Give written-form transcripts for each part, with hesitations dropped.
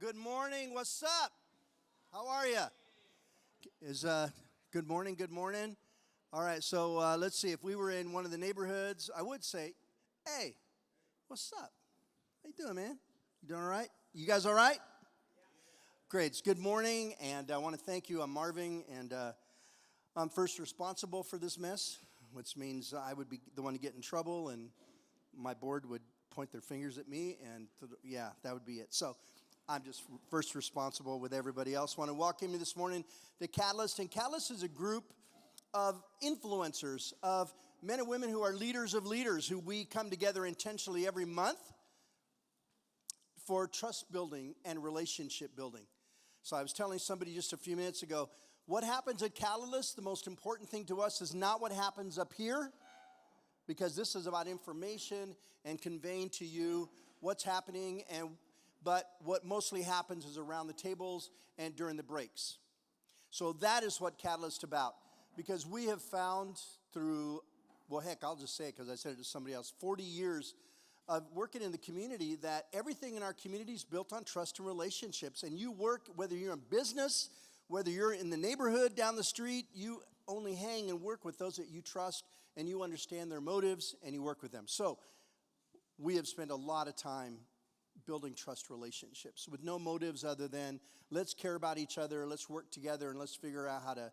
Good morning. What's up? How are you? Good morning. Good morning. All right. So let's see. If we were in one of the neighborhoods, I would say, "Hey, what's up? How you doing, man? You doing all right? You guys all right?" Great. It's good morning, and I want to thank you. I'm Marvin, and I'm first responsible for this mess, which means I would be the one to get in trouble, and my board would point their fingers at me, and that would be it. So I'm just first responsible with everybody else. I want to welcome you this morning to Catalyst. And Catalyst is a group of influencers, of men and women who are leaders of leaders, who we come together intentionally every month for trust building and relationship building. So I was telling somebody just a few minutes ago, what happens at Catalyst, the most important thing to us is not what happens up here, because this is about information and conveying to you what's happening, but what mostly happens is around the tables and during the breaks. So that is what Catalyst is about, because we have found through, well, heck, I'll just say it because I said it to somebody else, 40 years of working in the community, that everything in our community is built on trust and relationships. And you work, whether you're in business, whether you're in the neighborhood down the street, you only hang and work with those that you trust and you understand their motives and you work with them. So we have spent a lot of time building trust relationships with no motives other than let's care about each other, let's work together, and let's figure out how to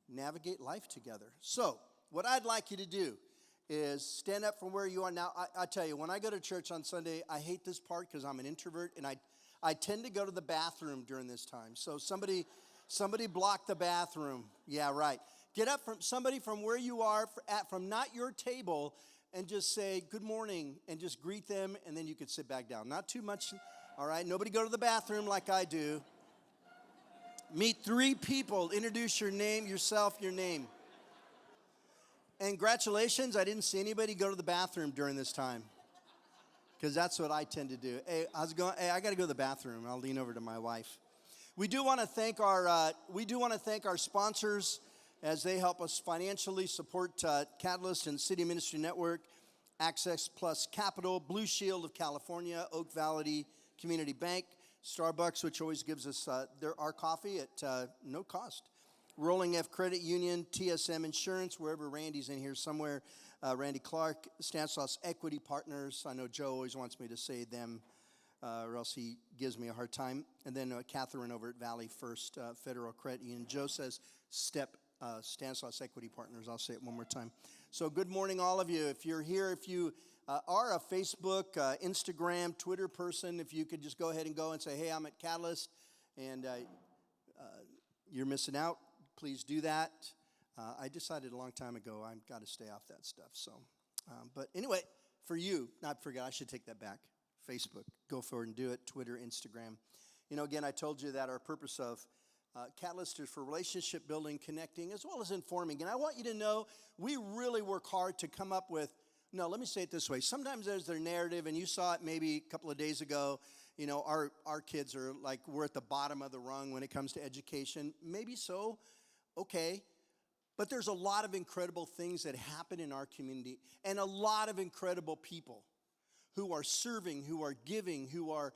navigate life together. So what I'd like you to do is stand up from where you are now. I tell you, when I go to church on Sunday, I hate this part because I'm an introvert, and I tend to go to the bathroom during this time. So somebody block the bathroom. Yeah, right. Get up from where you are, from not your table, and just say good morning and just greet them, and then you could sit back down. Not too much, all right? Nobody go to the bathroom like I do. Meet 3 people. Introduce your name, yourself, your name. And congratulations, I didn't see anybody go to the bathroom during this time, because that's what I tend to do. Hey, I got to go to the bathroom. I'll lean over to my wife. We do want to thank our sponsors as they help us financially support Catalyst and City Ministry Network, Access Plus Capital, Blue Shield of California, Oak Valley Community Bank, Starbucks, which always gives us our coffee at no cost, Rolling F Credit Union, TSM Insurance, wherever Randy's in here somewhere, Randy Clark, Stanislaus Equity Partners. I know Joe always wants me to say them, or else he gives me a hard time. And then Catherine over at Valley First Federal Credit Union. Joe says Stanislaus Equity Partners. I'll say it one more time. So good morning, all of you. If you're here, if you are a Facebook, Instagram, Twitter person, if you could just go ahead and go and say, hey, I'm at Catalyst, and you're missing out, please do that. I decided a long time ago I've got to stay off that stuff. So, but anyway, for you, I should take that back. Facebook, go forward and do it. Twitter, Instagram. You know, again, I told you that our purpose of Catalyst is for relationship building, connecting, as well as informing. And I want you to know we really work hard to come up with, no, let me say it this way. Sometimes there's their narrative, and you saw it maybe a couple of days ago. You know, our kids are like, we're at the bottom of the rung when it comes to education. Maybe so, okay. But there's a lot of incredible things that happen in our community, and a lot of incredible people who are serving, who are giving, who are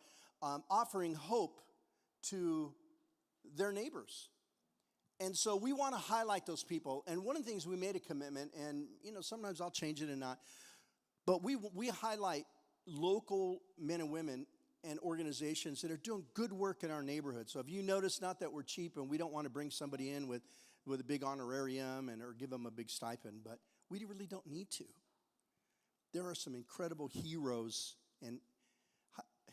offering hope to their neighbors. And so we want to highlight those people. And one of the things, we made a commitment, and you know, sometimes I'll change it and not, but we highlight local men and women and organizations that are doing good work in our neighborhood. So if you notice, not that we're cheap and we don't want to bring somebody in with a big honorarium or give them a big stipend, but we really don't need to. There are some incredible heroes and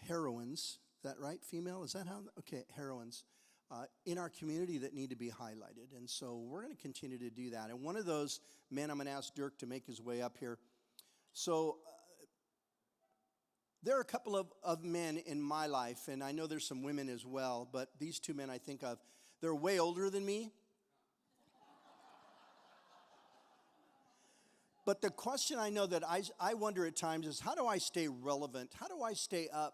heroines. Is that right? Female? Is that how? Okay, heroines in our community that need to be highlighted. And so we're going to continue to do that. And one of those men, I'm going to ask Dirk to make his way up here. So there are a couple of men in my life, and I know there's some women as well, but these 2 men I think of, they're way older than me. But the question I know that I wonder at times is, how do I stay relevant? How do I stay up?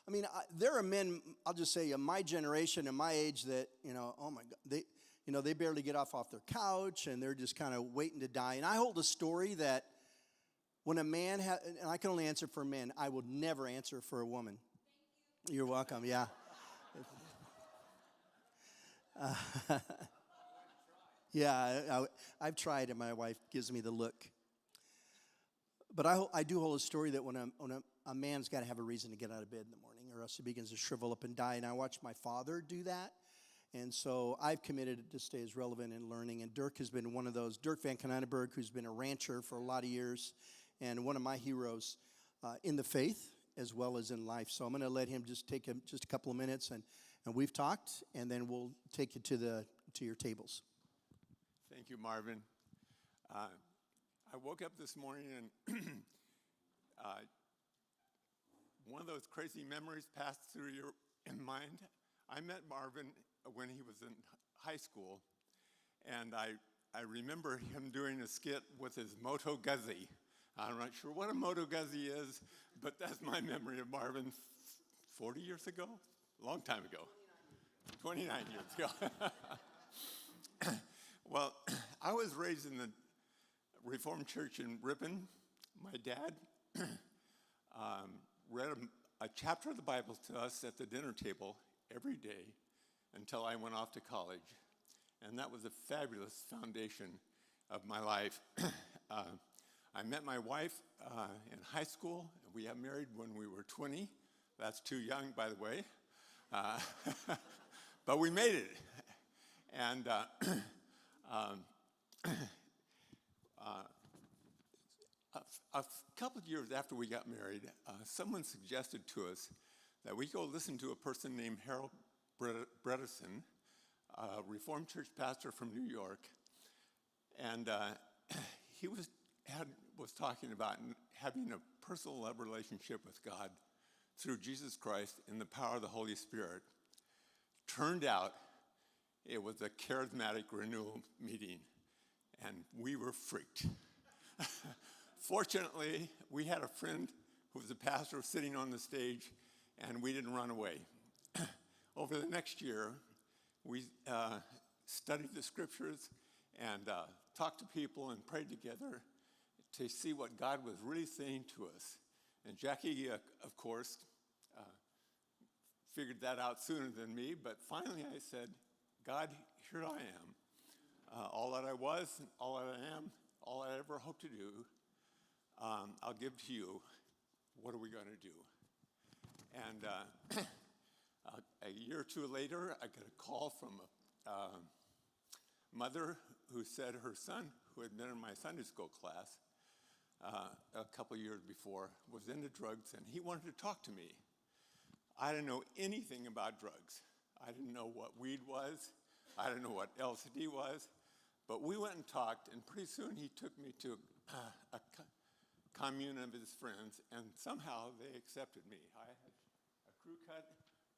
I mean, there are men, I'll just say, in my generation and my age that, you know, oh my God, they barely get off their couch, and they're just kind of waiting to die. And I hold a story that when a man, and I can only answer for men, I would never answer for a woman. You're welcome, yeah. Yeah, I've tried, and my wife gives me the look. But I do hold a story that when a man's got to have a reason to get out of bed in the morning, or else he begins to shrivel up and die. And I watched my father do that. And so I've committed to stay as relevant in learning. And Dirk has been one of those. Dirk Van Konynenberg, who's been a rancher for a lot of years, and one of my heroes in the faith as well as in life. So I'm going to let him just take just a couple of minutes, and we've talked, and then we'll take you to your tables. Thank you, Marvin. I woke up this morning and one of those crazy memories passed through your mind. I met Marvin when he was in high school, and I remember him doing a skit with his Moto Guzzi. I'm not sure what a Moto Guzzi is, but that's my memory of Marvin 40 years ago? A long time ago. 29 years ago. Well, I was raised in the Reformed Church in Ripon. My dad read a chapter of the Bible to us at the dinner table every day until I went off to college. And that was a fabulous foundation of my life. I met my wife in high school. We got married when we were 20. That's too young, by the way. But we made it. And a couple of years after we got married, someone suggested to us that we go listen to a person named Harold Bredesen, a Reformed church pastor from New York. And he was talking about having a personal love relationship with God through Jesus Christ in the power of the Holy Spirit. Turned out it was a charismatic renewal meeting, and we were freaked. Fortunately, we had a friend who was a pastor sitting on the stage, and we didn't run away. Over the next year, we studied the scriptures and talked to people and prayed together to see what God was really saying to us. And Jackie, of course, figured that out sooner than me, but finally I said, God, here I am. All that I was, all that I am, all I ever hope to do, I'll give to you. What are we going to do? And a year or two later, I got a call from a mother who said her son, who had been in my Sunday school class a couple years before, was into drugs, and he wanted to talk to me. I didn't know anything about drugs. I didn't know what weed was. I didn't know what LSD was. But we went and talked, and pretty soon he took me to a commune of his friends, and somehow they accepted me. I had a crew cut.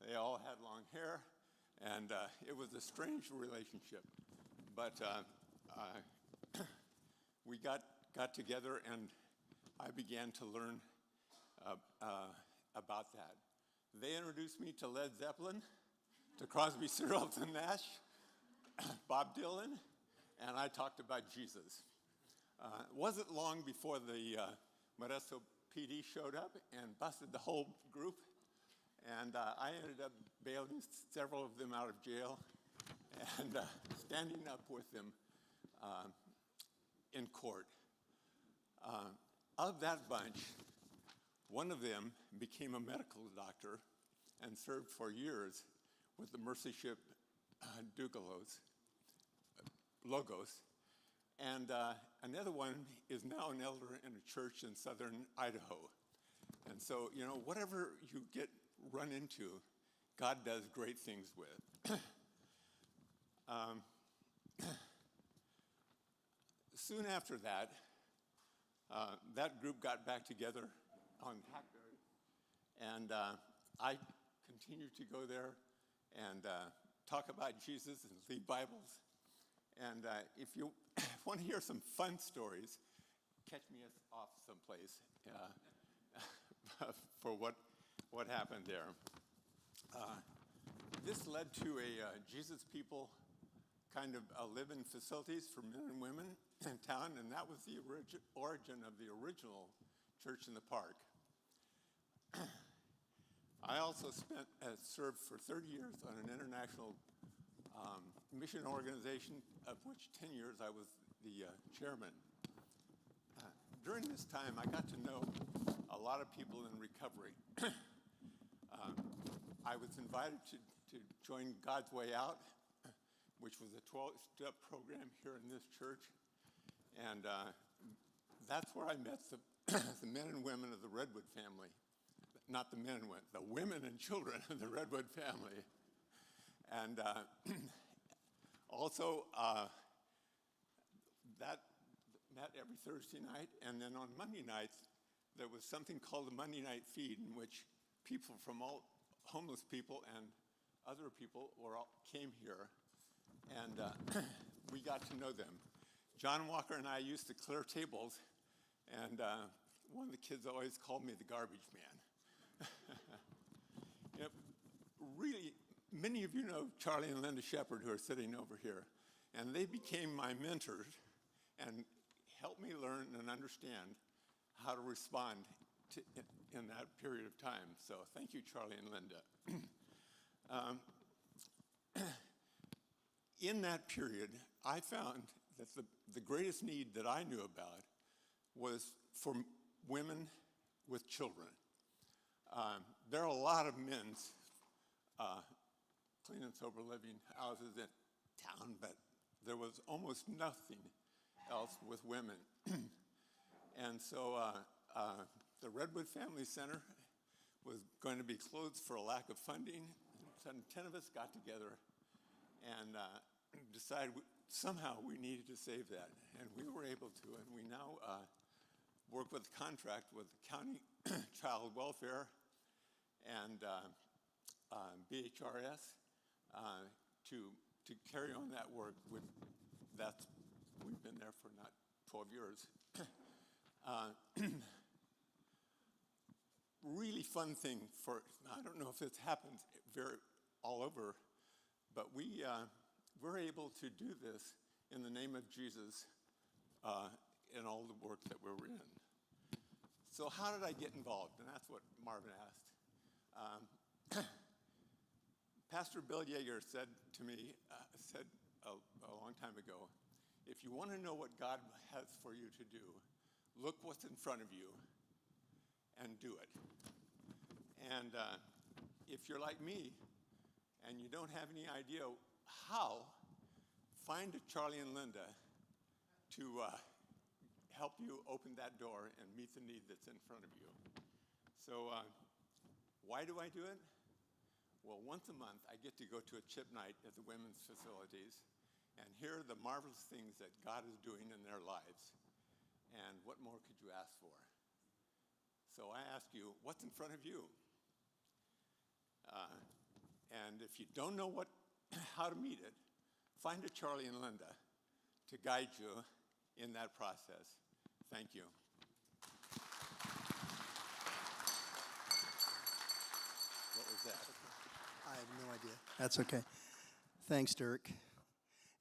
They all had long hair, and it was a strange relationship. But we got together, and I began to learn about that. They introduced me to Led Zeppelin, to Crosby, Stills and Nash, Bob Dylan, and I talked about Jesus. It wasn't long before the Modesto PD showed up and busted the whole group, and I ended up bailing several of them out of jail and standing up with them in court. Of that bunch, one of them became a medical doctor and served for years with the Mercy Ship Logos. And another one is now an elder in a church in southern Idaho. And so, whatever you get run into, God does great things with. Soon after that, that group got back together on Hackberry, and I continued to go there and talk about Jesus and lead Bibles. And if you want to hear some fun stories, catch me off someplace for what happened there. This led to a Jesus People kind of live-in facilities for men and women in town, and that was the origin of the original church in the park. I also served for 30 years on an international mission organization, of which 10 years I was the chairman. During this time, I got to know a lot of people in recovery. I was invited to join God's Way Out, which was a 12-step program here in this church. And that's where I met the men and women of the Redwood family. Not the men and women, the women and children of the Redwood family. And also, that met every Thursday night. And then on Monday nights, there was something called the Monday Night Feed, in which people from all homeless people and other people came here. And we got to know them. John Walker and I used to clear tables, and one of the kids always called me the garbage man. You know, really, many of you know Charlie and Linda Shepard, who are sitting over here, and they became my mentors and helped me learn and understand how to respond in that period of time. So thank you, Charlie and Linda. In that period, I found that the greatest need that I knew about was for women with children. There are a lot of men's clean and sober living houses in town, but there was almost nothing else with women. And so the Redwood Family Center was going to be closed for a lack of funding. So 10 of us got together and decided somehow we needed to save that. And we were able to, and we now work with a contract with the county child welfare and BHRS to carry on that work. We've been there for not 12 years. Really fun thing I don't know if this happens all over, but we're able to do this in the name of Jesus in all the work that we're in. So how did I get involved? And that's what Marvin asked. Pastor Bill Yeager said to me, a long time ago, if you want to know what God has for you to do, look what's in front of you and do it. And if you're like me and you don't have any idea how, find a Charlie and Linda to help you open that door and meet the need that's in front of you. So why do I do it? Well, once a month, I get to go to a chip night at the women's facilities and hear the marvelous things that God is doing in their lives. And what more could you ask for? So I ask you, what's in front of you? And if you don't know how to meet it, find a Charlie and Linda to guide you in that process. Thank you. What was that? I have no idea. That's okay. Thanks, Dirk.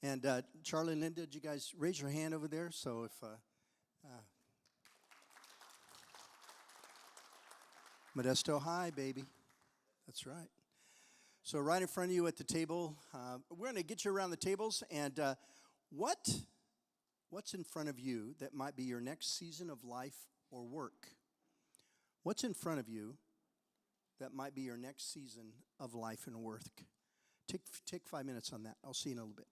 And Charlie and Linda, did you guys raise your hand over there? So if Modesto High, baby. That's right. So right in front of you at the table, we're going to get you around the tables. And what's in front of you that might be your next season of life or work? What's in front of you that might be your next season of life and work? Take 5 minutes on that. I'll see you in a little bit.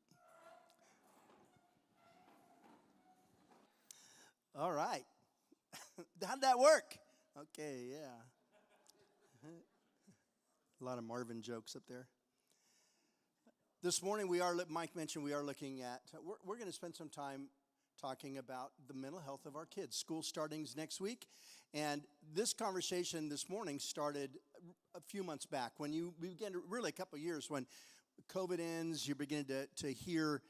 All right. How'd that work? Okay, yeah. A lot of Marvin jokes up there. This morning, Mike mentioned we are looking at, we're going to spend some time talking about the mental health of our kids. School starting's next week. And this conversation this morning started a few months back when we began to, really a couple of years, when COVID ends, you're beginning to hear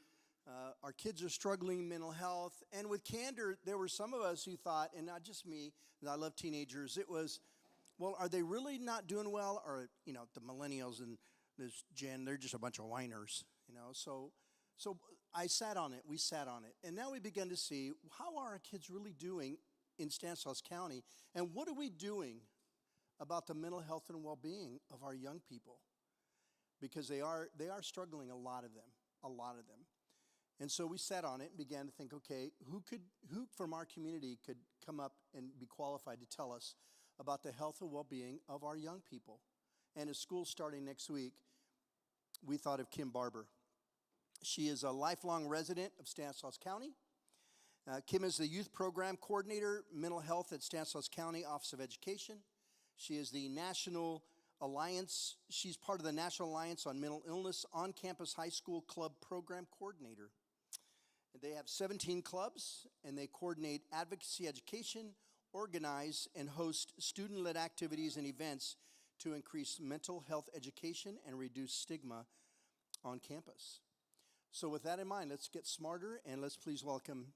our kids are struggling mental health. And with candor, there were some of us who thought, and not just me, I love teenagers, it was, well, are they really not doing well? Or, the millennials and this gen, they're just a bunch of whiners, So I sat on it. We sat on it. And now we begin to see, how are our kids really doing in Stanislaus County? And what are we doing about the mental health and well-being of our young people, because they are struggling, a lot of them. And so we sat on it and began to think, okay, who from our community could come up and be qualified to tell us about the health and well-being of our young people? And as school's starting next week, we thought of Kym Barber. She is a lifelong resident of Stanislaus County. Kym is the Youth Program Coordinator, Mental Health at Stanislaus County Office of Education. She is the National Alliance. She's part of the National Alliance on Mental Illness on-campus high school club program coordinator. And they have 17 clubs, and they coordinate advocacy education, organize, and host student-led activities and events to increase mental health education and reduce stigma on campus. So with that in mind, let's get smarter, and let's please welcome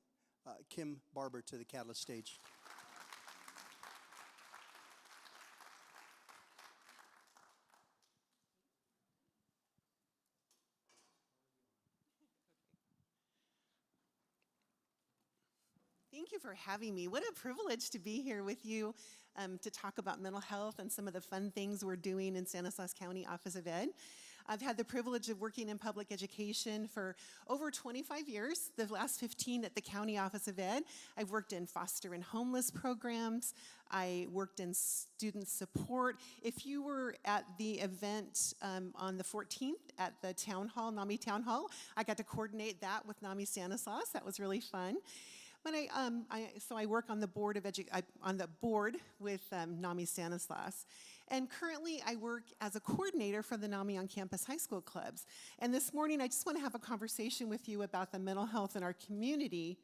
Kym Barber to the Catalyst stage. Thank you for having me. What a privilege to be here with you to talk about mental health and some of the fun things we're doing in Stanislaus County Office of Ed. I've had the privilege of working in public education for over 25 years, the last 15 at the County Office of Ed. I've worked in foster and homeless programs. I worked in student support. If you were at the event on the 14th at the town hall, NAMI Town Hall, I got to coordinate that with NAMI Stanislaus. That was really fun. But I work on the board with NAMI Stanislaus. And currently I work as a coordinator for the NAMI on-campus high school clubs. And this morning I just want to have a conversation with you about the mental health in our community.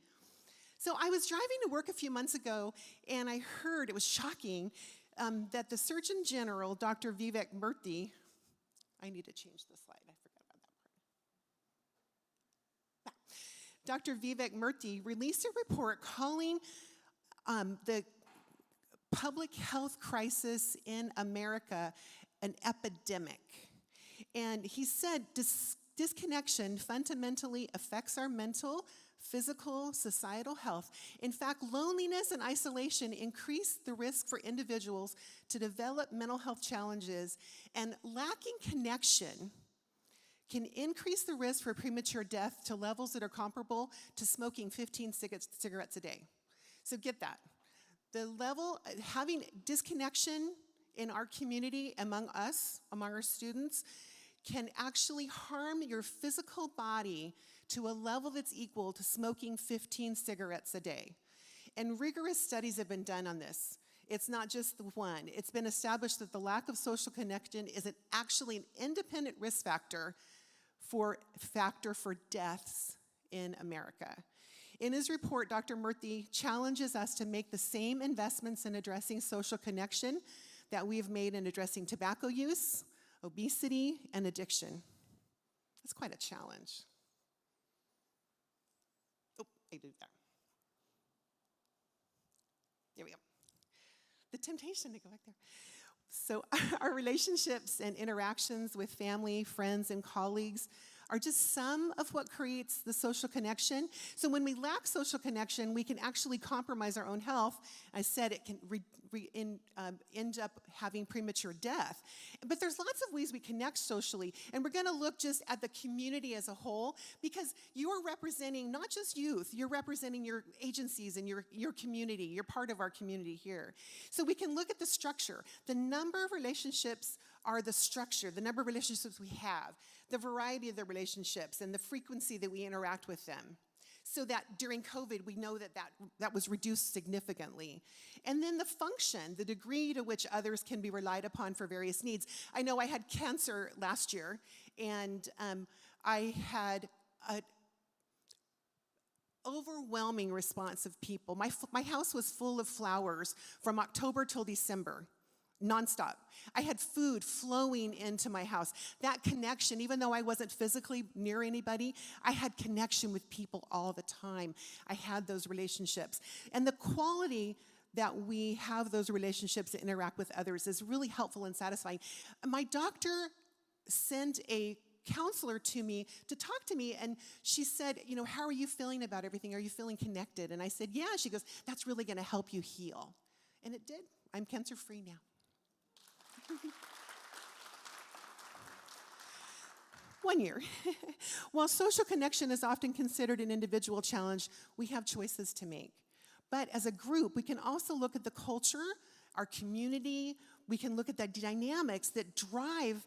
So I was driving to work a few months ago, and I heard, it was shocking, that the Surgeon General, Dr. Vivek Murthy, I need to change the slide, I forgot about that part. Dr. Vivek Murthy released a report calling the public health crisis in America an epidemic. And he said disconnection fundamentally affects our mental, physical, societal health. In fact, loneliness and isolation increase the risk for individuals to develop mental health challenges, and lacking connection can increase the risk for premature death to levels that are comparable to smoking 15 cigarettes a day. So get that. The level, having disconnection in our community among our students, can actually harm your physical body to a level that's equal to smoking 15 cigarettes a day. And rigorous studies have been done on this. It's not just the one. It's been established that the lack of social connection is actually an independent risk factor for deaths in America. In his report, Dr. Murthy challenges us to make the same investments in addressing social connection that we have made in addressing tobacco use, obesity, and addiction. That's quite a challenge. Oh, I did that. There we go. The temptation to go back there. So our relationships and interactions with family, friends, and colleagues are just some of what creates the social connection. So when we lack social connection, we can actually compromise our own health. I said it can end up having premature death. But there's lots of ways we connect socially, and we're gonna look just at the community as a whole, because you're representing not just youth, you're representing your agencies and your community. You're part of our community here. So we can look at the structure. The number of relationships are the structure, the number of relationships we have, the variety of the relationships, and the frequency that we interact with them. So that during COVID, we know that was reduced significantly. And then the function, the degree to which others can be relied upon for various needs. I know I had cancer last year, and I had an overwhelming response of people. My house was full of flowers from October till December. Nonstop. I had food flowing into my house. That connection, even though I wasn't physically near anybody, I had connection with people all the time. I had those relationships. And the quality that we have those relationships to interact with others is really helpful and satisfying. My doctor sent a counselor to me to talk to me, and she said, how are you feeling about everything? Are you feeling connected? And I said, yeah. She goes, that's really gonna help you heal. And it did. I'm cancer-free now. 1 year. While social connection is often considered an individual challenge, we have choices to make. But as a group, we can also look at the culture, our community. We can look at the dynamics that drive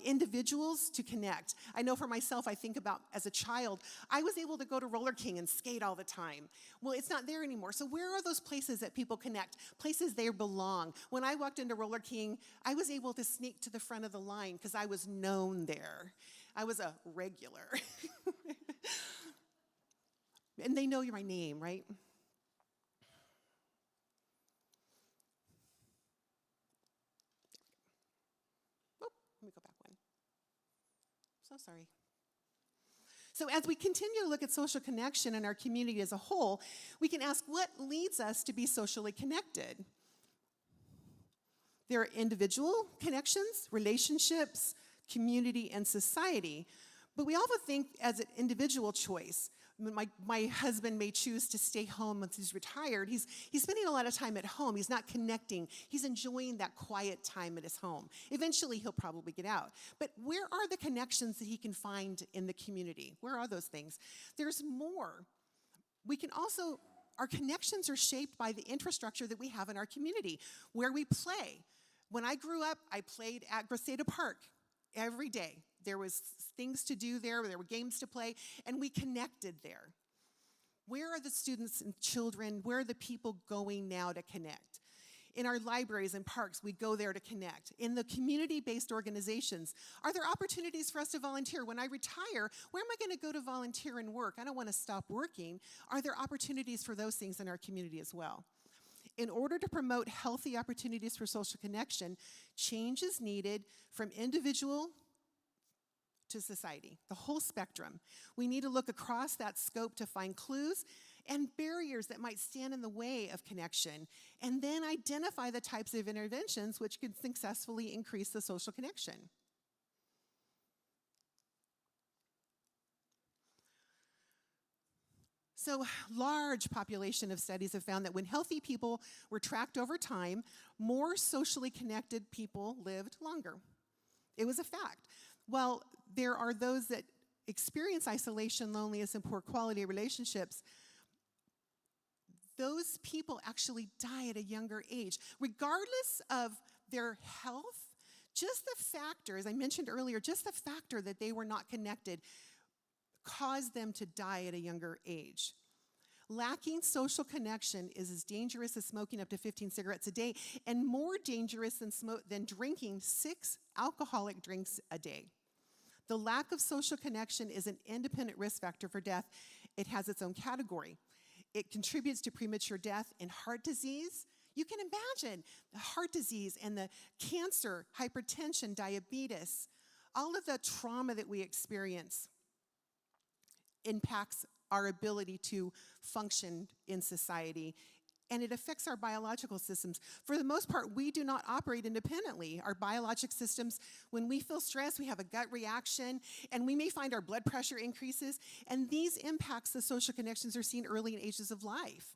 individuals to connect. I know for myself, I think about as a child, I was able to go to Roller King and skate all the time. Well, it's not there anymore. So where are those places that people connect? Places they belong. When I walked into Roller King, I was able to sneak to the front of the line because I was known there. I was a regular. And they know my name, right? Let me go back one. So sorry. So as we continue to look at social connection in our community as a whole, we can ask what leads us to be socially connected? There are individual connections, relationships, community, and society. But we also think as an individual choice. My husband may choose to stay home once he's retired. He's spending a lot of time at home. He's not connecting. He's enjoying that quiet time at his home. Eventually, he'll probably get out. But where are the connections that he can find in the community? Where are those things? There's more. We can also, our connections are shaped by the infrastructure that we have in our community, where we play. When I grew up, I played at Graceda Park every day. There was things to do there were games to play, and we connected there. Where are the students and children, where are the people going now to connect? In our libraries and parks, we go there to connect. In the community-based organizations, are there opportunities for us to volunteer? When I retire, where am I going to go to volunteer and work? I don't want to stop working. Are there opportunities for those things in our community as well? In order to promote healthy opportunities for social connection, change is needed from individual to society, the whole spectrum. We need to look across that scope to find clues and barriers that might stand in the way of connection, and then identify the types of interventions which can successfully increase the social connection. So, large population of studies have found that when healthy people were tracked over time, more socially connected people lived longer. It was a fact. While there are those that experience isolation, loneliness, and poor quality relationships, those people actually die at a younger age. Regardless of their health, just the factor, as I mentioned earlier, just the factor that they were not connected caused them to die at a younger age. Lacking social connection is as dangerous as smoking up to 15 cigarettes a day and more dangerous than drinking 6 alcoholic drinks a day. The lack of social connection is an independent risk factor for death. It has its own category. It contributes to premature death and heart disease. You can imagine the heart disease and the cancer, hypertension, diabetes, all of the trauma that we experience impacts our ability to function in society, and it affects our biological systems. For the most part, we do not operate independently. Our biologic systems, when we feel stress, we have a gut reaction, and we may find our blood pressure increases, and these impacts the social connections are seen early in ages of life.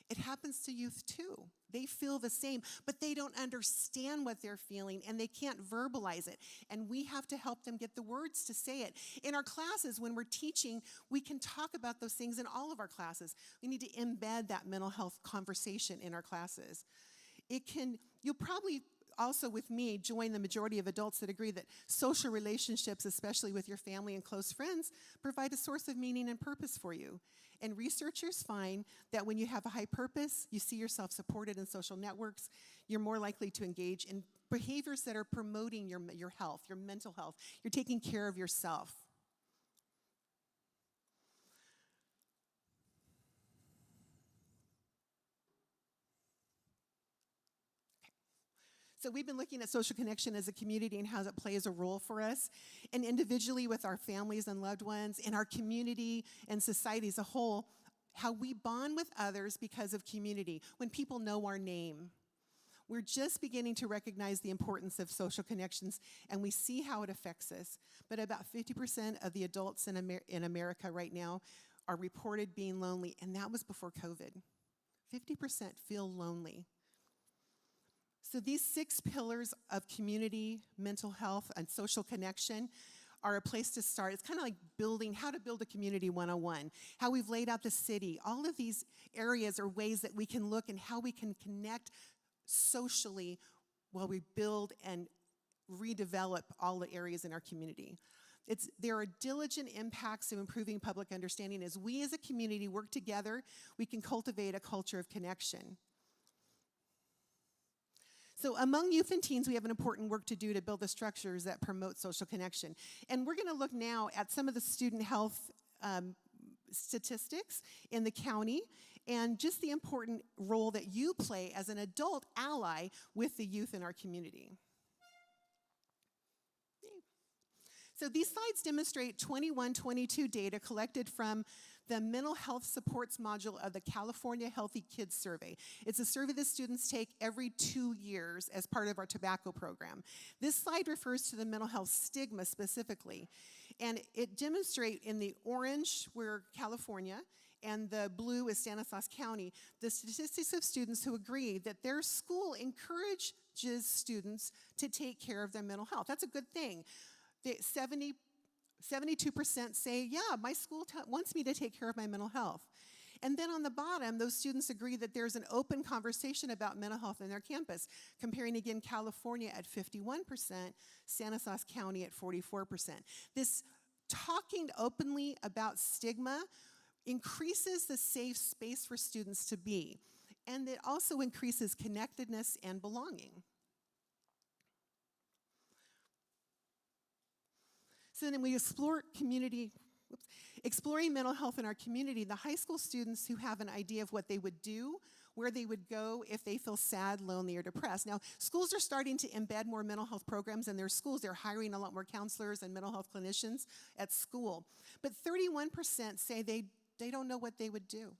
It happens to youth too. They feel the same, but they don't understand what they're feeling, and they can't verbalize it. And we have to help them get the words to say it. In our classes, when we're teaching, we can talk about those things in all of our classes. We need to embed that mental health conversation in our classes. You'll probably also, with me, join the majority of adults that agree that social relationships, especially with your family and close friends, provide a source of meaning and purpose for you. And researchers find that when you have a high purpose, you see yourself supported in social networks, you're more likely to engage in behaviors that are promoting your health, your mental health. You're taking care of yourself. So we've been looking at social connection as a community and how it plays a role for us, and individually with our families and loved ones, in our community and society as a whole, how we bond with others because of community, when people know our name. We're just beginning to recognize the importance of social connections, and we see how it affects us. But about 50% of the adults in America right now are reported being lonely, and that was before COVID. 50% feel lonely. So these 6 pillars of community, mental health, and social connection are a place to start. It's kind of like how to build a community 101, how we've laid out the city. All of these areas are ways that we can look and how we can connect socially while we build and redevelop all the areas in our community. There are diligent impacts of improving public understanding. As we as a community work together, we can cultivate a culture of connection. So among youth and teens, we have an important work to do to build the structures that promote social connection. And we're going to look now at some of the student health statistics in the county and just the important role that you play as an adult ally with the youth in our community. So these slides demonstrate 21-22 data collected from the Mental Health Supports module of the California Healthy Kids Survey. It's a survey that students take every 2 years as part of our tobacco program. This slide refers to the mental health stigma specifically, and it demonstrates in the orange, we're California, and the blue is Stanislaus County, the statistics of students who agree that their school encourages students to take care of their mental health. That's a good thing. 72% say, yeah, my school wants me to take care of my mental health. And then on the bottom, those students agree that there's an open conversation about mental health in their campus, comparing again California at 51%, Stanislaus County at 44%. This talking openly about stigma increases the safe space for students to be, and it also increases connectedness and belonging. So then we explore exploring mental health in our community. The high school students who have an idea of what they would do, where they would go if they feel sad, lonely, or depressed. Now, schools are starting to embed more mental health programs in their schools. They're hiring a lot more counselors and mental health clinicians at school. But 31% say they don't know what they would do.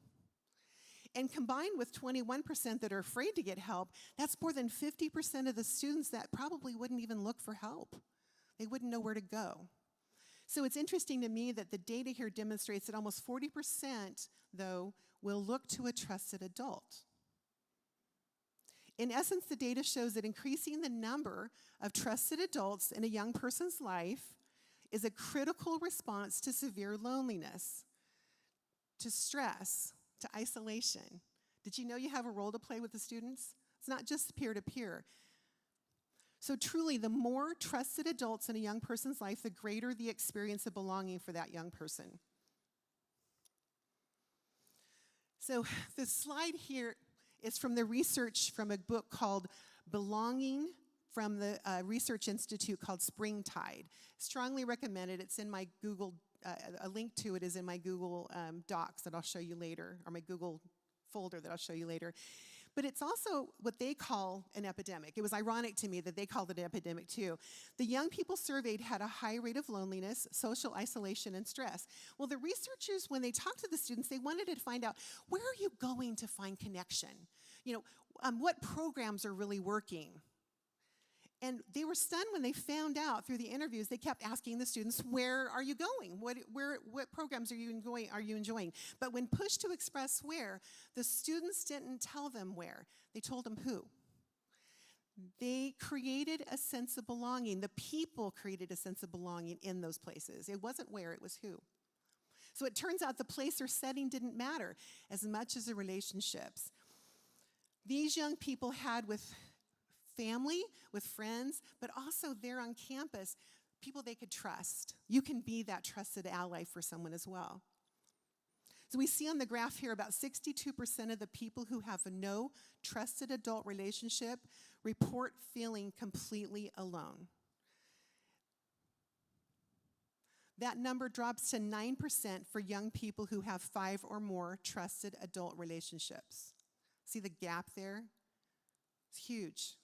And combined with 21% that are afraid to get help, that's more than 50% of the students that probably wouldn't even look for help. They wouldn't know where to go. So it's interesting to me that the data here demonstrates that almost 40%, though, will look to a trusted adult. In essence, the data shows that increasing the number of trusted adults in a young person's life is a critical response to severe loneliness, to stress, to isolation. Did you know you have a role to play with the students? It's not just peer-to-peer. So truly, the more trusted adults in a young person's life, the greater the experience of belonging for that young person. So the slide here is from the research from a book called Belonging from the Research Institute called Springtide. Strongly recommended. It's in my Google, a link to it is in my Google Docs that I'll show you later, or my Google folder that I'll show you later. But it's also what they call an epidemic. It was ironic to me that they called it an epidemic too. The young people surveyed had a high rate of loneliness, social isolation, and stress. Well, the researchers, when they talked to the students, they wanted to find out, where are you going to find connection? You know, what programs are really working? And they were stunned when they found out through the interviews. They kept asking the students, where are you going? What programs are you enjoying? But when pushed to express where, the students didn't tell them where. They told them who. They created a sense of belonging. The people created a sense of belonging in those places. It wasn't where, it was who. So it turns out the place or setting didn't matter as much as the relationships. These young people had with family, with friends, but also there on campus, people they could trust. You can be that trusted ally for someone as well. So we see on the graph here about 62% of the people who have no trusted adult relationship report feeling completely alone. That number drops to 9% for young people who have 5 or more trusted adult relationships. See the gap there? It's huge.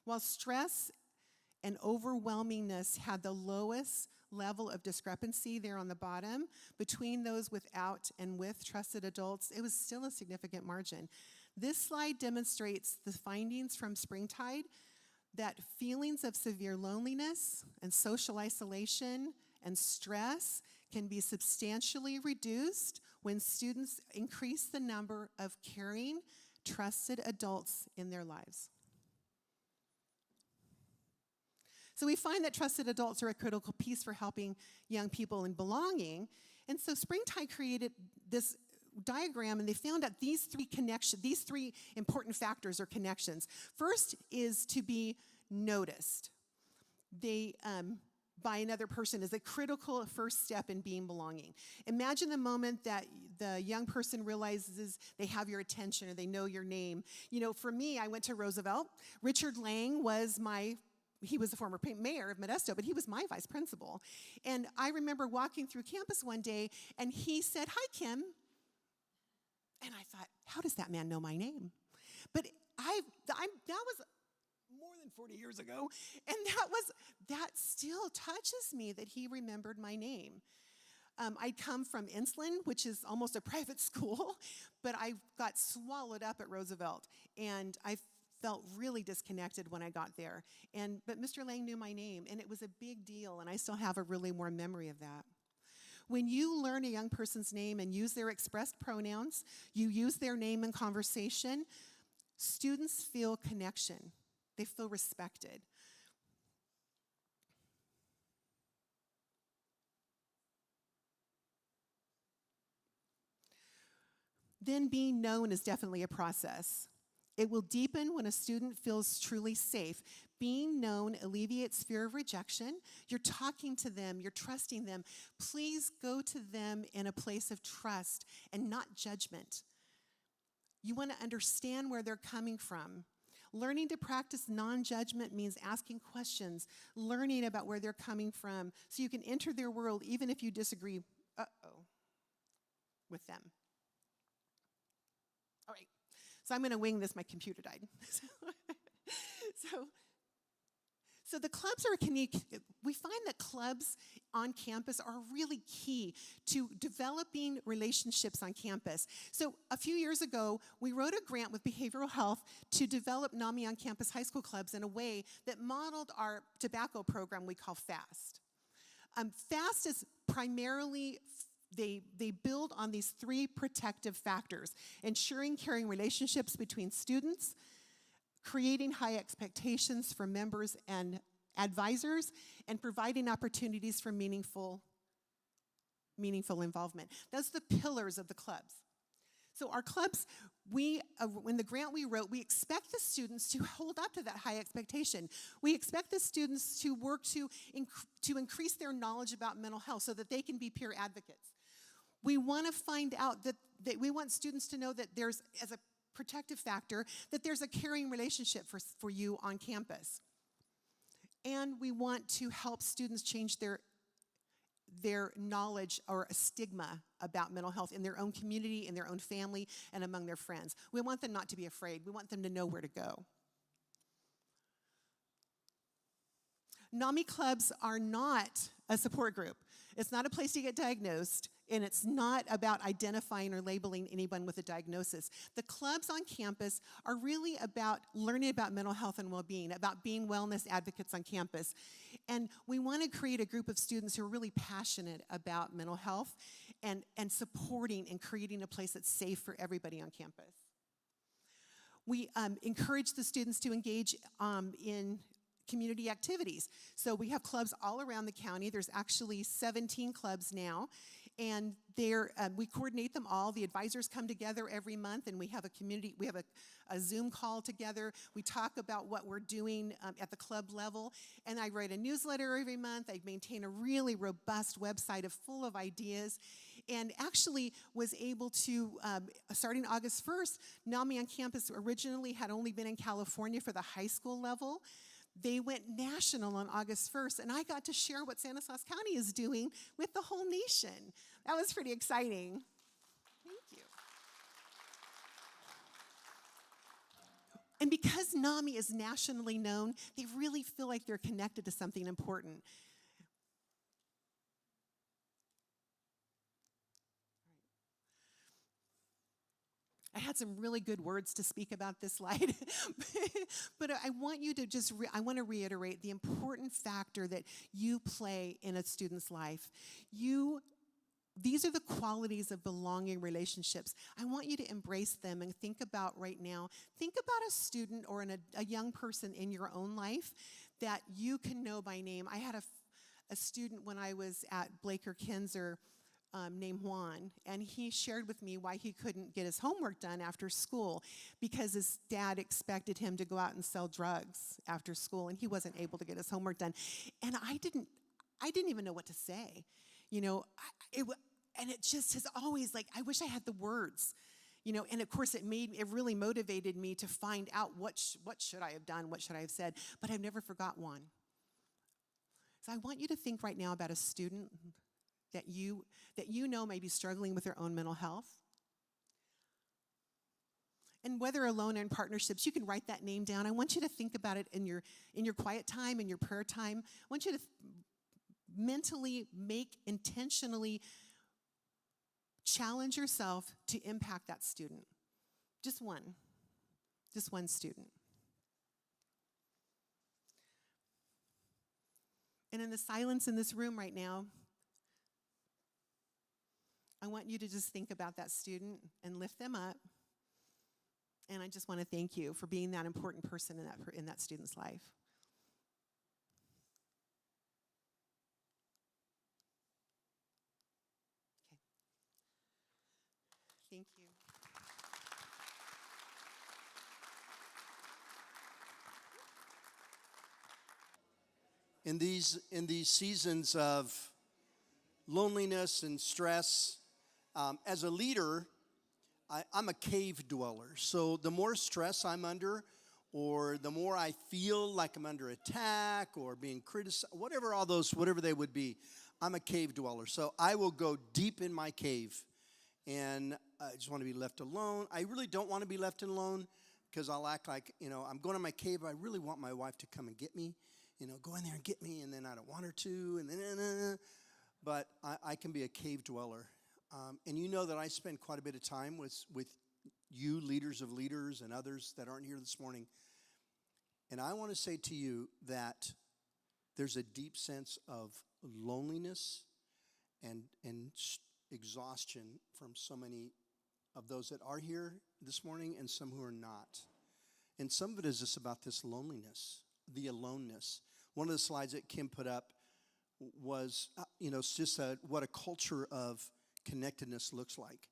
While stress and overwhelmingness had the lowest level of discrepancy there on the bottom, between those without and with trusted adults, it was still a significant margin. This slide demonstrates the findings from Springtide that feelings of severe loneliness and social isolation and stress can be substantially reduced when students increase the number of caring, trusted adults in their lives. So we find that trusted adults are a critical piece for helping young people in belonging. And so Springtide created this diagram, and they found out these three important factors or connections. First is to be noticed. By another person is a critical first step in being belonging. Imagine the moment that the young person realizes they have your attention or they know your name. You know, for me, I went to Roosevelt. Richard Lang was he was the former mayor of Modesto, but he was my vice principal. And I remember walking through campus one day, and he said, "Hi, Kym." And I thought, how does that man know my name? But that was more than 40 years ago, and that still touches me that he remembered my name. I'd come from Insulan, which is almost a private school, but I got swallowed up at Roosevelt, and I felt really disconnected when I got there. But Mr. Lang knew my name, and it was a big deal, and I still have a really warm memory of that. When you learn a young person's name and use their expressed pronouns, you use their name in conversation, students feel connection. They feel respected. Then being known is definitely a process. It will deepen when a student feels truly safe. Being known alleviates fear of rejection. You're talking to them, you're trusting them. Please go to them in a place of trust and not judgment. You want to understand where they're coming from. Learning to practice non-judgment means asking questions, learning about where they're coming from, so you can enter their world even if you disagree with them. All right, so I'm going to wing this. My computer died. So the clubs are we find that clubs on campus are really key to developing relationships on campus. So a few years ago, we wrote a grant with behavioral health to develop NAMI on campus high school clubs in a way that modeled our tobacco program we call FAST. FAST is primarily they build on these three protective factors: ensuring caring relationships between students, creating high expectations for members and advisors, and providing opportunities for meaningful involvement. Those are the pillars of the clubs. So our clubs, in the grant we wrote, we expect the students to hold up to that high expectation. We expect the students to work to increase their knowledge about mental health so that they can be peer advocates. We want to find out that we want students to know that there's, as a protective factor, that there's a caring relationship for you on campus. And we want to help students change their knowledge or a stigma about mental health in their own community, in their own family, and among their friends. We want them not to be afraid. We want them to know where to go. NAMI clubs are not a support group. It's not a place to get diagnosed, and it's not about identifying or labeling anyone with a diagnosis. The clubs on campus are really about learning about mental health and well-being, about being wellness advocates on campus. And we want to create a group of students who are really passionate about mental health and supporting and creating a place that's safe for everybody on campus. We encourage the students to engage in community activities. So we have clubs all around the county. There's actually 17 clubs now, and we coordinate them all. The advisors come together every month, and we have a Zoom call together. We talk about what we're doing at the club level, and I write a newsletter every month. I maintain a really robust website full of ideas, and actually was able to, starting August 1st, NAMI on campus originally had only been in California for the high school level. They went national on August 1st, and I got to share what Stanislaus County is doing with the whole nation. That was pretty exciting. Thank you. And because NAMI is nationally known, they really feel like they're connected to something important. I had some really good words to speak about this slide, but I want you to I want to reiterate the important factor that you play in a student's life. These are the qualities of belonging relationships. I want you to embrace them and think about right now, think about a student or a young person in your own life that you can know by name. I had a student when I was at Blaker Kinzer named Juan, and he shared with me why he couldn't get his homework done after school because his dad expected him to go out and sell drugs after school, and he wasn't able to get his homework done. And I didn't even know what to say, and it just has always, like, I wish I had the words, and of course it really motivated me to find out what should I have done, what should I have said, but I've never forgot one. So I want you to think right now about a student that you know may be struggling with their own mental health. And whether alone or in partnerships, you can write that name down. I want you to think about it in your quiet time, in your prayer time. I want you to mentally intentionally challenge yourself to impact that student. Just one student. And in the silence in this room right now, I want you to just think about that student and lift them up. And I just want to thank you for being that important person in that student's life. Okay. Thank you. In these seasons of loneliness and stress, as a leader, I'm a cave dweller. So the more stress I'm under, or the more I feel like I'm under attack or being criticized, whatever they would be, I'm a cave dweller. So I will go deep in my cave, and I just want to be left alone. I really don't want to be left alone because I'll act like, I'm going to my cave. I really want my wife to come and get me, go in there and get me, and then I don't want her to, and then, but I can be a cave dweller. And you know that I spend quite a bit of time with you, leaders of leaders, and others that aren't here this morning. And I want to say to you that there's a deep sense of loneliness and exhaustion from so many of those that are here this morning and some who are not. And some of it is just about this loneliness, the aloneness. One of the slides that Kym put up was, it's just what a culture of connectedness looks like.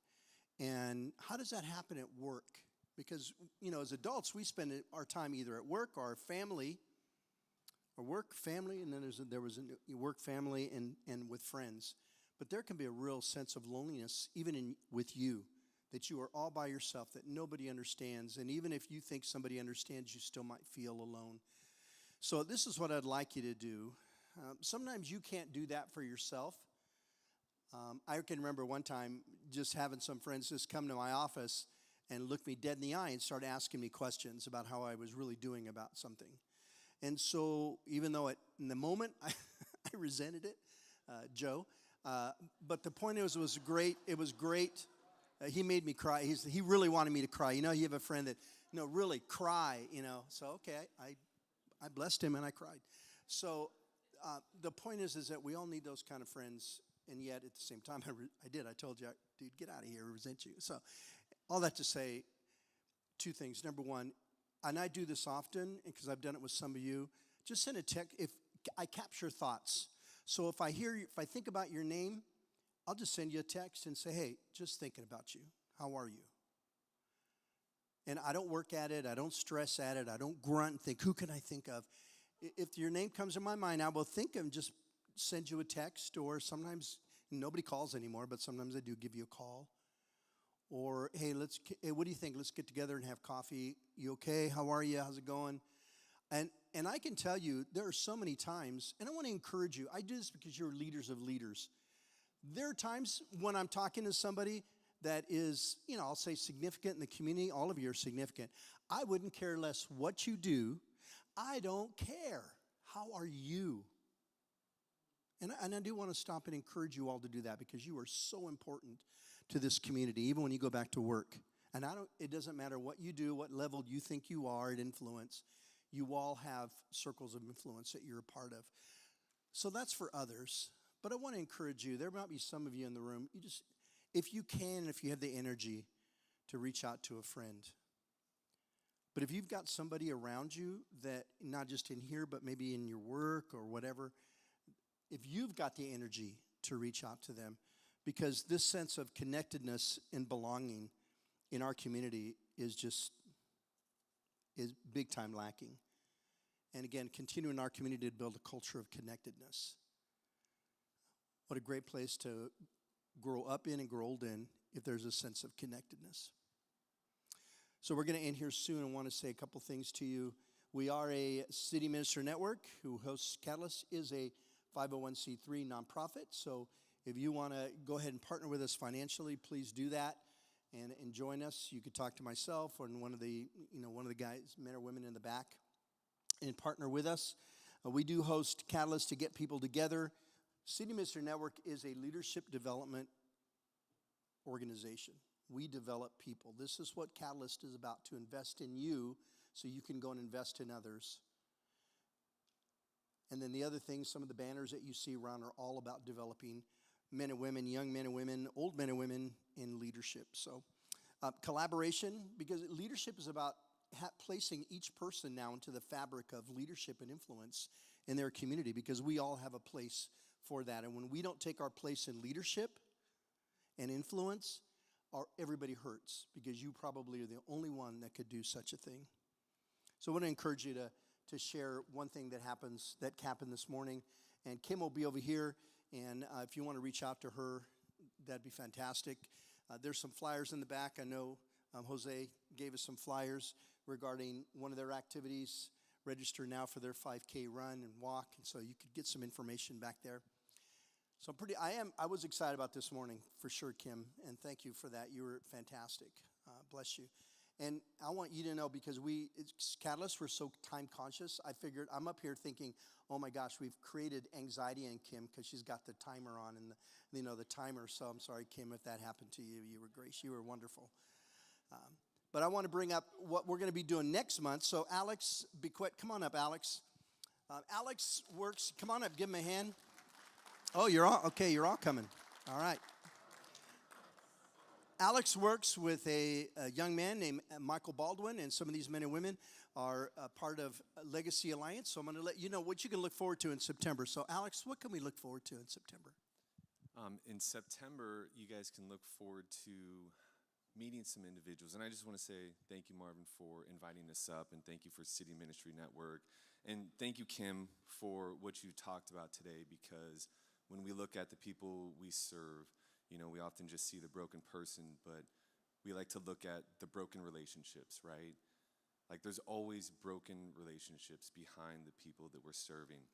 And how does that happen at work? Because, as adults, we spend our time either at work or family, and then there was a work, family, and with friends. But there can be a real sense of loneliness, even with you, that you are all by yourself, that nobody understands. And even if you think somebody understands, you still might feel alone. So this is what I'd like you to do. Sometimes you can't do that for yourself. I can remember one time just having some friends just come to my office and look me dead in the eye and start asking me questions about how I was really doing about something. And so even though in the moment I resented it, Joe, but the point is, it was great. It was great. He made me cry. He really wanted me to cry. You have a friend that, really cry, So, okay, I blessed him and I cried. So the point is that we all need those kind of friends. And yet, at the same time, I told you, dude, get out of here, I resent you. So, all that to say, two things. Number one, and I do this often, because I've done it with some of you, just send a text. If I capture thoughts. So, if I think about your name, I'll just send you a text and say, hey, just thinking about you. How are you? And I don't work at it. I don't stress at it. I don't grunt and think, who can I think of? If your name comes in my mind, I will think of just send you a text, or sometimes nobody calls anymore, but sometimes I do give you a call. Or, hey, what do you think? Let's get together and have coffee. You okay? How are you? How's it going? And I can tell you, there are so many times, and I want to encourage you. I do this because you're leaders of leaders. There are times when I'm talking to somebody that is, I'll say significant in the community. All of you are significant. I wouldn't care less what you do. I don't care. How are you? And I do want to stop and encourage you all to do that, because you are so important to this community, even when you go back to work. And it doesn't matter what you do, what level you think you are at influence. You all have circles of influence that you're a part of. So that's for others. But I want to encourage you. There might be some of you in the room. If you can, if you have the energy to reach out to a friend. But if you've got somebody around you that, not just in here, but maybe in your work or whatever, if you've got the energy to reach out to them, because this sense of connectedness and belonging in our community is big time lacking. And again, continuing our community to build a culture of connectedness. What a great place to grow up in and grow old in if there's a sense of connectedness. So we're going to end here soon and want to say a couple things to you. We are a City Minister Network who hosts Catalyst, is a 501c3 nonprofit. So if you want to go ahead and partner with us financially, please do that and join us. You could talk to myself or one of the guys, men or women in the back, and partner with us. We do host Catalyst to get people together. City Minister Network is a leadership development organization. We develop people. This is what Catalyst is about, to invest in you so you can go and invest in others. And then the other things, some of the banners that you see around are all about developing men and women, young men and women, old men and women in leadership. So collaboration, because leadership is about placing each person now into the fabric of leadership and influence in their community, because we all have a place for that. And when we don't take our place in leadership and influence, everybody hurts, because you probably are the only one that could do such a thing. So I want to encourage you to share one thing that happened this morning. And Kym will be over here, and if you want to reach out to her, that'd be fantastic. There's some flyers in the back. I know Jose gave us some flyers regarding one of their activities. Register now for their 5K run and walk, and so you could get some information back there. So I was excited about this morning, for sure, Kym, and thank you for that. You were fantastic. Bless you. And I want you to know, because Catalyst, we're so time conscious, I figured, I'm up here thinking, oh my gosh, we've created anxiety in Kym because she's got the timer on and the timer. So I'm sorry, Kym, if that happened to you. You were great. You were wonderful. But I want to bring up what we're going to be doing next month. So Alex, come on up, Alex. Alex works, come on up, give him a hand. Oh, you're all coming. All right. Alex works with a young man named Michael Baldwin, and some of these men and women are part of Legacy Alliance. So I'm going to let you know what you can look forward to in September. So Alex, what can we look forward to in September? In September, you guys can look forward to meeting some individuals. And I just want to say thank you, Marvin, for inviting us up, and thank you for City Ministry Network. And thank you, Kym, for what you talked about today, because when we look at the people we serve, we often just see the broken person, but we like to look at the broken relationships, right? Like, there's always broken relationships behind the people that we're serving.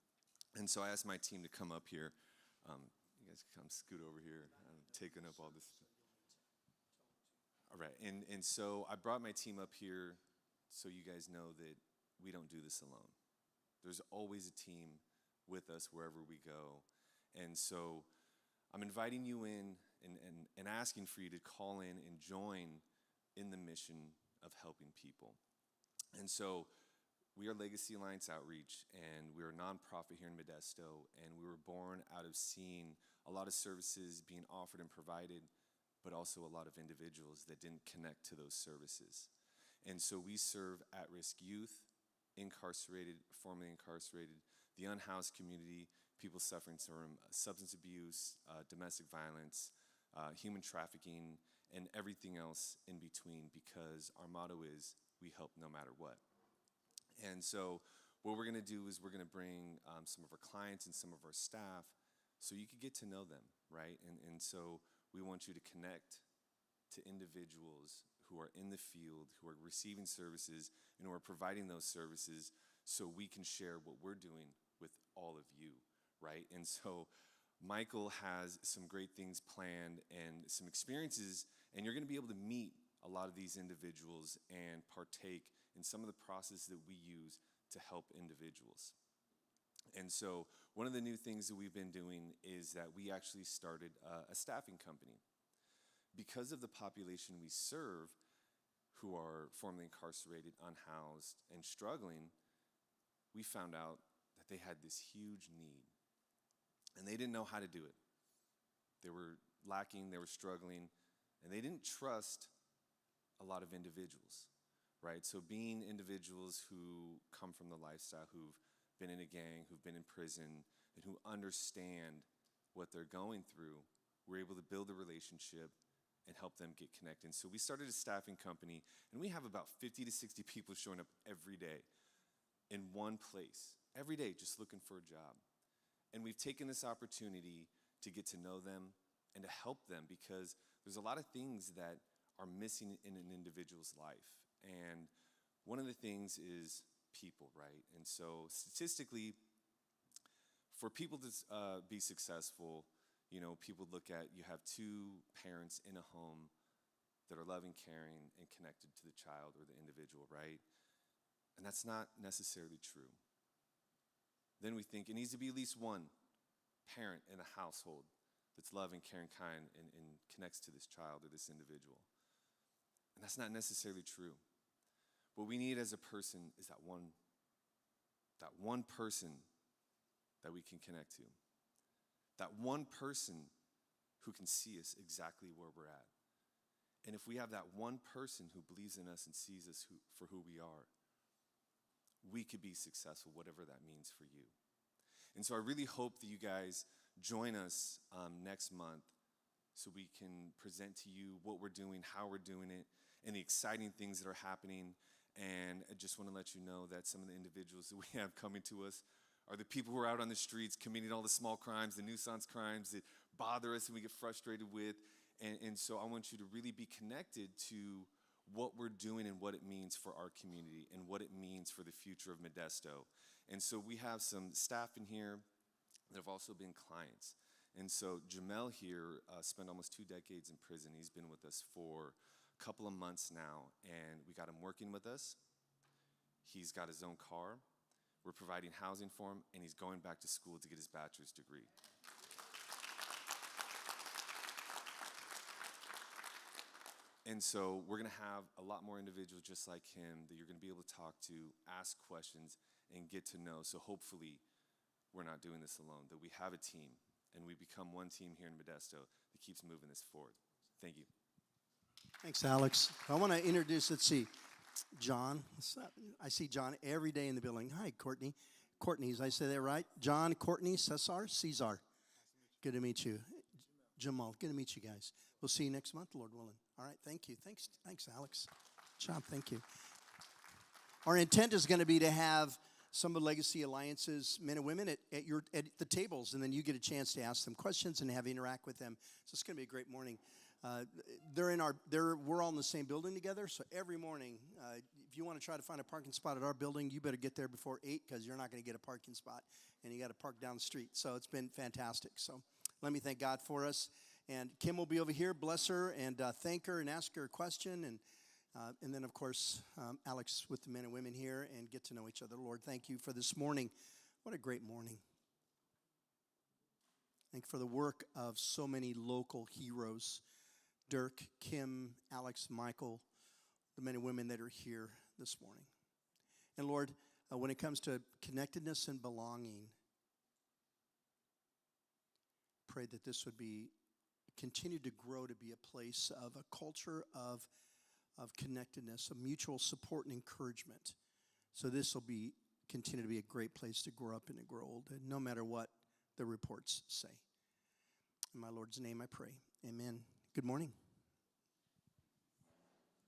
And so I asked my team to come up here. You guys come scoot over here. I'm taking up all this. All right, and so I brought my team up here so you guys know that we don't do this alone. There's always a team with us wherever we go. And so I'm inviting you in and asking for you to call in and join in the mission of helping people. And so we are Legacy Alliance Outreach, and we're a nonprofit here in Modesto, and we were born out of seeing a lot of services being offered and provided, but also a lot of individuals that didn't connect to those services. And so we serve at-risk youth, incarcerated, formerly incarcerated, the unhoused community, people suffering from substance abuse, domestic violence, human trafficking, and everything else in between, because our motto is, we help no matter what. And so what we're going to do is we're going to bring some of our clients and some of our staff so you can get to know them, right? And so we want you to connect to individuals who are in the field, who are receiving services, and who are providing those services, so we can share what we're doing with all of you, right? And so Michael has some great things planned and some experiences, and you're going to be able to meet a lot of these individuals and partake in some of the process that we use to help individuals. And so one of the new things that we've been doing is that we actually started a staffing company. Because of the population we serve, who are formerly incarcerated, unhoused, and struggling, we found out that they had this huge need. And they didn't know how to do it. They were lacking, they were struggling, and they didn't trust a lot of individuals, right? So being individuals who come from the lifestyle, who've been in a gang, who've been in prison, and who understand what they're going through, we're able to build a relationship and help them get connected. So we started a staffing company, and we have about 50 to 60 people showing up every day in one place, every day just looking for a job. And we've taken this opportunity to get to know them and to help them, because there's a lot of things that are missing in an individual's life. And one of the things is people, right? And so statistically, for people to be successful, you know, people look at, you have two parents in a home that are loving, caring, and connected to the child or the individual, right? And that's not necessarily true. Then we think it needs to be at least one parent in a household that's loving, caring, kind, and connects to this child or this individual. And that's not necessarily true. What we need as a person is that one person that we can connect to. That one person who can see us exactly where we're at. And if we have that one person who believes in us and sees us for who we are, we could be successful, whatever that means for you. And so I really hope that you guys join us next month so we can present to you what we're doing, how we're doing it, and the exciting things that are happening. And I just want to let you know that some of the individuals that we have coming to us are the people who are out on the streets committing all the small crimes, the nuisance crimes that bother us and we get frustrated with. And so I want you to really be connected to what we're doing and what it means for our community and what it means for the future of Modesto. And so we have some staff in here that have also been clients. And so Jamel here spent almost 2 decades in prison. He's been with us for a couple of months now, and we got him working with us. He's got his own car. We're providing housing for him, and he's going back to school to get his bachelor's degree. And so we're going to have a lot more individuals just like him that you're going to be able to talk to, ask questions, and get to know. So hopefully we're not doing this alone, that we have a team, and we become one team here in Modesto that keeps moving this forward. Thank you. Thanks, Alex. I want to introduce, let's see, John. What's up? I see John every day in the building. Hi, Courtney. Courtney, did I say that right? John, Courtney, Cesar. Good to meet you. Jamal, good to meet you guys. We'll see you next month, Lord willing. All right, thank you. Thanks, Alex. Good job, thank you. Our intent is going to be to have some of Legacy Alliance's men and women at the tables, and then you get a chance to ask them questions and have interact with them. So it's going to be a great morning. We're all in the same building together, so every morning, if you want to try to find a parking spot at our building, you better get there before 8 because you're not going to get a parking spot, and you got to park down the street. So it's been fantastic. So let me thank God for us. And Kym will be over here. Bless her and thank her and ask her a question. And then, of course, Alex with the men and women here and get to know each other. Lord, thank you for this morning. What a great morning. Thank you for the work of so many local heroes. Dirk, Kym, Alex, Michael, the men and women that are here this morning. And Lord, when it comes to connectedness and belonging, pray that this would be continue to grow to be a place of a culture of connectedness, of mutual support and encouragement. So this will continue to be a great place to grow up and to grow old, and no matter what the reports say. In my Lord's name I pray. Amen. Good morning.